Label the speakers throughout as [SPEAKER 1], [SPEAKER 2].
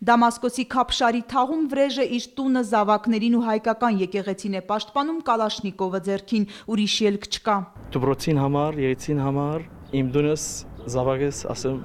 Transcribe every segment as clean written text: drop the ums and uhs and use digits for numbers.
[SPEAKER 1] Դամասկոսի Քափշարի թաղում վրեժը իր տունը, զավակներին ու հայկական եկեղեցին է պաշտպանում Կալաշնիկովը ձեռքին, ուրիշ ելք չկա։
[SPEAKER 2] Դուբրոցին համար, երեցին համար, իմ դունս զավակս ասում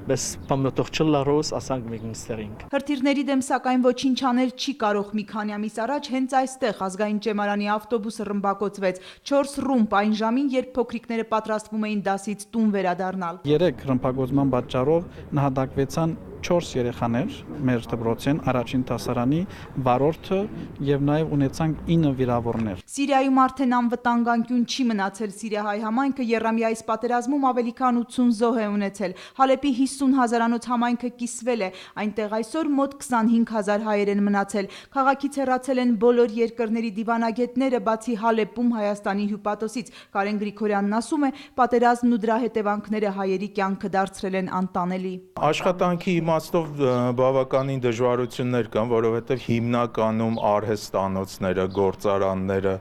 [SPEAKER 2] Բես պամնոտող չլարոս ասանք մեկ նստերինք։
[SPEAKER 1] Հրթիռների դեմ սակայն ոչինչ անել չի կարող։ Մի քանի ամիս առաջ հենց այստեղ ազգային ճեմարանի ավտոբուսը ռմբակոծվեց 4 ռումբ այն ժամին, երբ փոքրիկները պատրաստվում էին դասից տուն վերադառնալ։
[SPEAKER 3] 3 ռմբակոծման պատճառով նահատակվեցան 4 երեխաներ մեր դպրոցին, առաջին դասարանի վարորդը եւ նաեւ ունեցանք 9 վիրավորներ։
[SPEAKER 1] Սիրիայում արդեն անվտանգ անկյուն չի մնացել։ Սիրիահայ համայնքը եռամյա այս պատերազմում ավելի քան 80 զոհ է ունեցել։ Հալեպի 50 հազարանոց համայնքը կիսվել է։ Այնտեղ այսօր մոտ 25,000 հայեր են մնացել։ Քաղաքից հեռացել են բոլոր երկրների դիվանագետները, բացի Հալեպում Հայաստանի հյուպատոսից։ Կարեն Գրիգորյանն ասում է, պատերազմն ու դրա հետևանքները հայերի կյանքը դարձրել են անտանելի։
[SPEAKER 4] Աշխատանքի իմաստով բավականին դժվարություններ կան, որովհետև հիմնականում արհեստանոցները, գործարանները,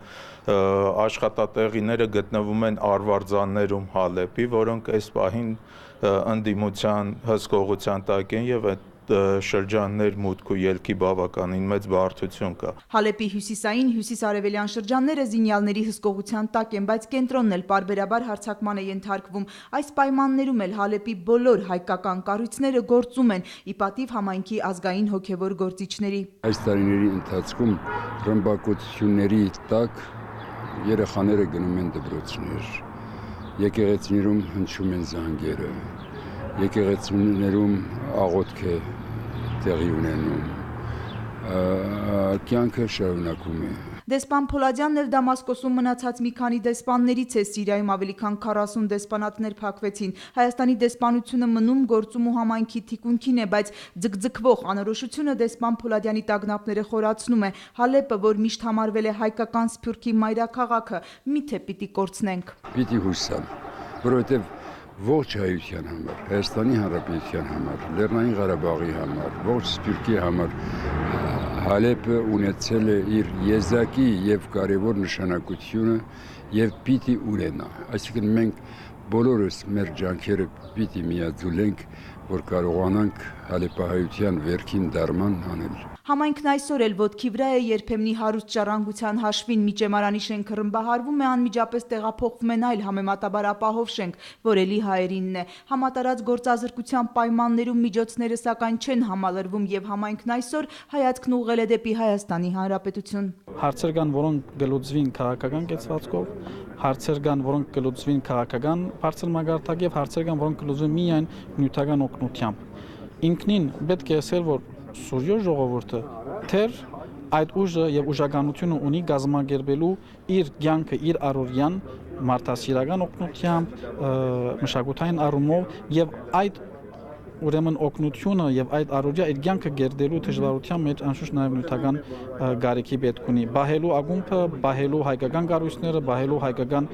[SPEAKER 4] աշխատատեղիները գտնվում են Արվարձաններում Հալեպի, որոնք այս պահին ընդդիմության հսկողության տակ են եւ այդ շրջաններ մուտք ու ելքի բավականին մեծ բարդություն կա։
[SPEAKER 1] Հալեպի հյուսիսային, հյուսիս-արևելյան շրջանները զինյալների հսկողության տակ են, բայց կենտրոնն էլ պարբերաբար հարձակման է ենթարկվում։ Այս պայմաններում էլ Հալեպի բոլոր հայկական կառույցները գործում են, ի պատիվ համայնքի ազգային հոգևոր գործիչների։
[SPEAKER 5] Այս տարիների ընթացքում ռմբակոծությունների տակ երեխաները գնում են դպրոցներ, եկեղեցիներում հնչում են զանգերը, եկեղեցիներում աղոթք է տեղի ունենում, կյանքը շարունակում է։
[SPEAKER 1] Դեսպան Փոլադյանն էլ Դամասկոսում մնացած մի քանի դեսպաններից է։ Սիրիայում ավելի քան 40 դեսպանատներ փակվեցին։ Հայաստանի դեսպանությունը մնում, գործում ու համայնքի թիկունքին է, բայց ձգձգվող անորոշությունը դեսպան Փոլադյանի տագնապները խորացնում է։ Հալեպը, որ միշտ համարվել է հայկական սփյուռքի մայրաքաղաքը, միթե պիտի կորցնենք։
[SPEAKER 5] Պիտի հուսալ, որովհետև ողջ հայության համար, Հայաստանի Հանրապետության համար, Լեռնային Ղարաբաղի համար, ողջ սփյուռքի համար Հալեպը ունեցել է իր եզակի եւ կարևոր նշանակությունը եւ պիտի ունենա։ Այսինքն մենք բոլորս մեր ջանքերը պիտի միաձուլենք, որ կարողանանք հալեպահայության վերքին դարման անել։
[SPEAKER 1] Համայնքն այսօր էլ ոտքի վրա է, երբեմնի հարուստ ժառանգության հաշվին մի ճեմարանի շենքը ռմբահարվում է, անմիջապես տեղափոխվում են այլ համեմատաբար ապահով շենք, որ էլի հայերինն է։ Համատարած գործազրկության պայմաններում միջոցները սակայն չեն համալրվում եւ համայնքն այսօր հայացքն ուղղել է դեպի Հայաստանի Հանրապետություն։
[SPEAKER 3] Հարցեր կան, որոնք գլուծվին քաղաքական կեցվածքով, հարցեր կան, որոնք գլուծվին քաղաքական բարձր մագարտակ եւ հարցեր կան, որոնք գլուծվին միայն նյութական օգնությամբ։ Ինքնին պետք է ասել, որ Սուրյո ժողովուրդը թեր այդ ուժը եւ ուժականությունը ունի գազམ་ագերբելու իր կյանքը, իր առօրյան մարդասիրական օգնությամբ, մշակութային առումով եւ այդ ուրեմն օգնությունը եւ այդ առօրյա այդ կյանքը գերդելու դժվարության մեջ անշուշտ նաեւ նյութական գարիքի պետք ունի։ Բահելու ագումբը, բահելու հայկական կառույցները, բահելու հայկական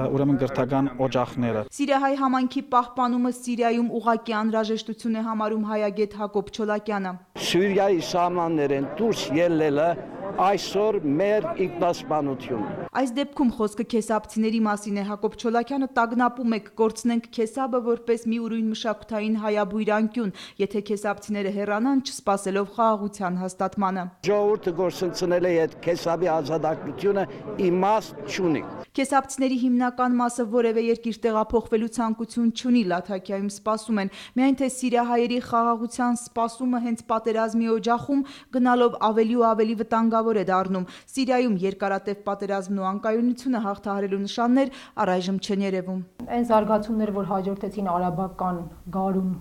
[SPEAKER 3] ուրեմն գրթական օջախները։
[SPEAKER 1] Սիրիահայ համայնքի պահպանումը Սիրիայում ուղղակի անհրաժեշտություն է համարում հայագետ Հակոբ Չոլակյանը։
[SPEAKER 6] Սիրիայի սահմաններեն դուրս ելնելը այսօր մեր ինքնասպանությունն։
[SPEAKER 1] Այս դեպքում խոսքը քեսապցիների մասին է։ Հակոբ Չոլակյանը տագնապում է կկորցնենք քեսաբը որպես մի ուրույն մշակութային հայաբույր անկյուն, եթե քեսապցիները հեռանան, չսպասելով խաղաղության հաստատմանը։
[SPEAKER 6] Ժողովուրդը գործընծնել է այդ քեսաբի ազատությունը իմաստ չունի։
[SPEAKER 1] Քեսապցիների հիմնական մասը որևէ երկիր տեղափոխվելու ցանկություն չունի, Լաթաքիայում սպասում են, միայն թե սիրիահայերի խաղաղության սպասումը հենց պատերազմի օջախում գնալով ավելի ու ավելի վտանգավոր է դառնում։ Սիրիայում երկարատև պատերազմն ու անկայունությունը հաղթահարելու նշաններ առայժմ չեն երևում։
[SPEAKER 7] Այն զարգացումները, որ հաջորդեցին արաբական գարուն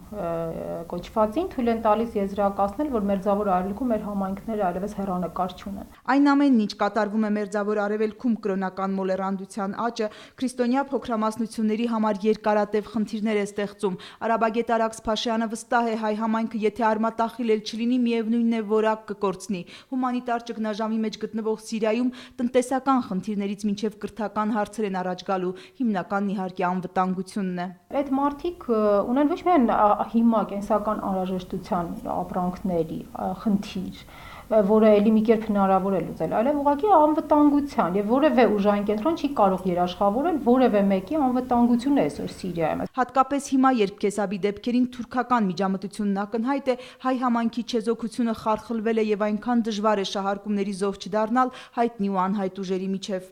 [SPEAKER 7] կոչվածին, թույլ են տալիս եզրակացնել, որ Մերձավոր Արևելքում մեր համայնքները այլևս հեռանկար չունեն։
[SPEAKER 1] Այն ամենն, ինչ կատարվում է Մերձավոր Արևելքում, կրոնական մոլեռանդության աճը, քրիստոնյա փոքրամասնությունների համար երկարատև խնդիրներ է ստեղծում։ Արաբագետ Արաքս Փաշյանը վստահ է, հայ համայնքը եթե արմատախիլ էլ չլինի, միևնույնն է որակ կկորցնի։ Հումանիտար ճգնաժամի մեջ գտնվող Սիրիայում տնտեսական խնդիրներից մինչև կրթական հարցեր են առաջ գալու, հիմնականն իհարկե անվտանգությունն է։
[SPEAKER 7] Այդ մարդիկ ունեն ոչ միայն հիմա կենսական անհրաժեշտության ապրանքների խնդիր, որը էլի մի կերպ հնարավոր է լուծել, այլև ուղղակի անվտանգության եւ որևէ ուժային կենտրոն չի կարող երաշխավորել որևէ մեկի անվտանգությունը այսօր Սիրիայում։
[SPEAKER 1] Հատկապես հիմա, երբ Քեսաբի դեպքերին թուրքական միջամտությունն ակնհայտ է, հայ համայնքի չեզոքությունը խարխլվել է եւ այնքան դժվար է շահարկումների զոհ չդառնալ հայտնի ու անհայտ ուժերի միջև։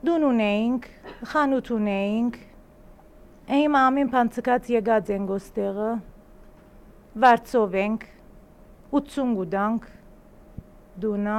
[SPEAKER 8] Դուն ունեինք, խանութ ունեինք, իմ ամեն բան եկած ենք ոստեղը, վարձով ենք, 80 գուդանք, դունա,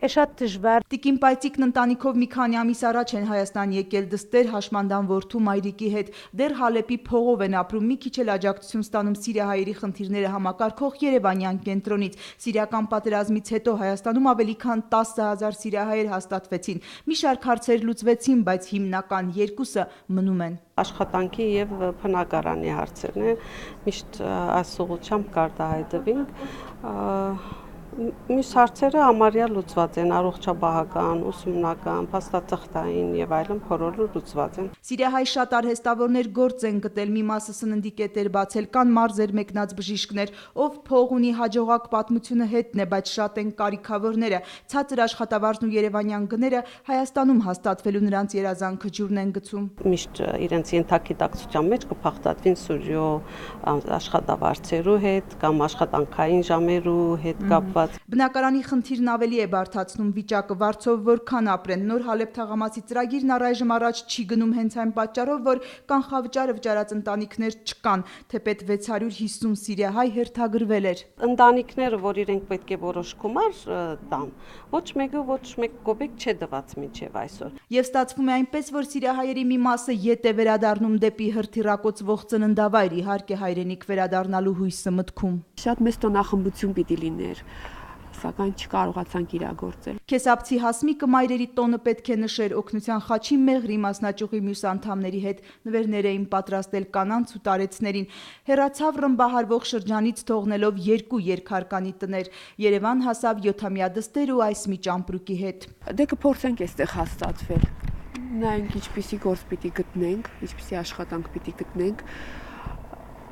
[SPEAKER 8] է շատ դժվար։
[SPEAKER 1] Տիկին Պայծիկն ընտանիքով մի քանի ամիս առաջ են Հայաստան եկել դստեր հաշմանդամ որդու մայրիկի հետ։ Դեռ Հալեպի փողով են ապրում, մի քիչ էլ աջակցություն ստանում սիրիահայերի խնդիրները համակարգող Երևանյան կենտրոնից։ Սիրիական պատերազմից հետո Հայաստանում ավելի քան 10,000 սիրիահայեր հաստատվեցին։ Մի շարք հարցեր լուծվեցին, բայց հիմնական երկուսը մնում են։
[SPEAKER 9] Աշխատանքի եւ բնակարանի հարցերն են, միշտ այս ուղղությամբ կարտահայտվենք։ Մյուս հարցերը համարյա լուծված են, առողջապահական, ուսումնական, փաստաթղթային եւ այլն փորորը լուծված են։
[SPEAKER 1] Սիրիահայ շատ արհեստավորներ գործ են գտել, մի մասը սննդի կետեր բացել, կան մարզեր մեկնած բժիշկներ, ով փող ունի հաջողակ պատմությունը հետն է, բայց շատ են կարիքավորները։ Ցածր աշխատավարձն ու երևանյան գները Հայաստանում հաստատվելու նրանց երազանքը ջուրն են գցում։
[SPEAKER 9] Միշտ իրենց ենթագիտակցության մեջ կփախտատվին Սուրյո աշխատավարձերու հետ կամ աշխատանքային ժամերու հետ կապված։
[SPEAKER 1] Բնակարանի խնդիրն ավելի է բարդացնում վիճակը, վարձով որքան ապրեն։ Նոր Հալեպ թաղամասի ծրագիրն առայժմ առաջ չի գնում հենց այն պատճառով, որ կանխավճարը վճարած ընտանիքներ չկան, թեպետ 650 սիրիահայ հերթագրվել էր։
[SPEAKER 9] Ընտանիքները, որ իրենք պետք է որոշ գումար տան, ոչ մեկը ոչ մեկ կոպեկ չէ դված մինչև այսօր։
[SPEAKER 1] Եվ ստացվում է այնպես, որ սիրիահայերի մի մասը ետ է վերադառնում դեպի հրթիռակոծվող ծննդավայր, իհարկե հայրենիք վերադառնալու հույսը մտքում։
[SPEAKER 10] Շատ մեծ տոնախմբություն պիտի լիներ, սակայն չկարողացանք իրագործել։
[SPEAKER 1] Քեսաբցի Հասմիկը մայրերի տոնը պետք է նշեր, օգնության խաչի մեղրի մասնաճյուղի մյուս անդամների հետ նվերներ էին պատրաստել կանանց ու տարեցներին։ Հեռացավ ռմբահարվող շրջանից թողնելով 2 երկհարկանի տներ։ Երևան հասավ 7-ամյա դստեր ու այս մի ճամպրուկի հետ։
[SPEAKER 10] Դե կփորձենք այստեղ հաստատվել։ Նայենք ինչպիսի գործ պիտի գտնենք, ինչպիսի աշխատանք պիտի գտնենք,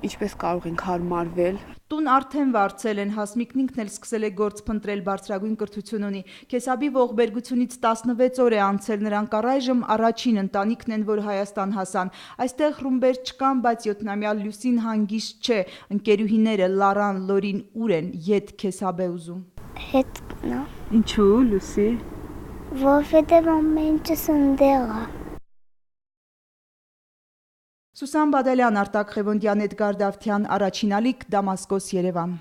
[SPEAKER 10] ինչպես կարող ենք հարմարվել։
[SPEAKER 1] Տուն արդեն վարձել են, Հասմիկն ինքն էլ սկսել է գործ փնտրել, բարձրագույն կրթություն ունի։ Քեսաբի ողբերգությունից 16 օր է անցել, նրանք առայժմ առաջին ընտանիքն են, որ Հայաստան հասան։ Այստեղ ռումբեր չկան, բայց 7-ամյա Լուսին հանգիստ չէ։ Ընկերուհիները Լարան, Լորին ուր են, ետ Քեսաբ է ուզում։
[SPEAKER 11] Հետ նա։
[SPEAKER 10] Ինչու, Լուսի։
[SPEAKER 11] Որովհետև ամեն ինչս ընդեղ է։
[SPEAKER 1] Սուսան Բադալյան, Արտակ Ղևոնդյան, Էդգար Դավթյան, Առաջին ալիք, Դամասկոս, Երևան։